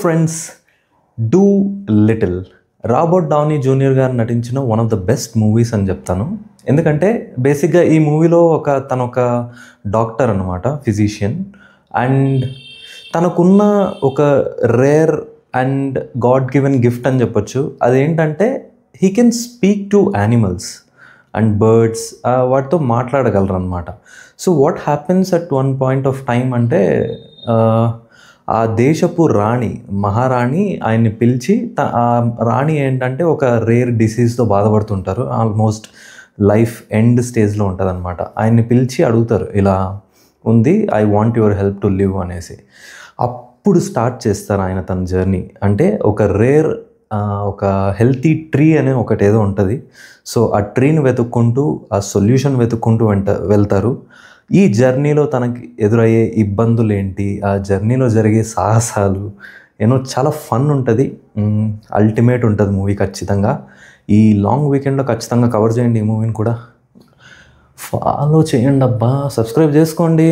Friends, do little Robert Downey junior గారు నటించిన one of the best movies అని చెప్తాను. ఎందుకంటే బేసిక్గా ఈ మూవీలో తను ఒక డాక్టర్ అనమాట, ఫిజిషియన్. అండ్ తనకున్న ఒక rare and God given gift అని చెప్పొచ్చు. అదేంటంటే he can speak to animals and birds, వాటితో మాట్లాడగలరు అనమాట. So what happens at one point of time అంటే ఆ దేశపు రాణి, మహారాణి ఆయన్ని పిలిచి, ఆ రాణి ఏంటంటే ఒక రేర్ డిసీజ్తో బాధపడుతుంటారు, ఆల్మోస్ట్ లైఫ్ ఎండ్ స్టేజ్లో ఉంటుంది అనమాట. ఆయన్ని పిలిచి అడుగుతారు, ఇలా ఉంది, I want your help to live అనేసి. అప్పుడు స్టార్ట్ చేస్తారు ఆయన తన జర్నీ. అంటే ఒక రేర్ ఒక హెల్తీ ట్రీ అనే ఒకటి ఏదో ఉంటుంది. సో ఆ ట్రీని వెతుక్కుంటూ, ఆ సొల్యూషన్ వెతుక్కుంటూ వెళ్తారు. ఈ జర్నీలో తనకి ఎదురయ్యే ఇబ్బందులు ఏంటి, ఆ జర్నీలో జరిగే సాహసాలు చాలా ఫన్ ఉంటుంది. అల్టిమేట్ ఉంటుంది మూవీ. ఖచ్చితంగా ఈ లాంగ్ వీకెండ్లో ఖచ్చితంగా కవర్ చేయండి ఈ మూవీని కూడా. ఫాలో చేయండి అబ్బా, సబ్స్క్రైబ్ చేసుకోండి.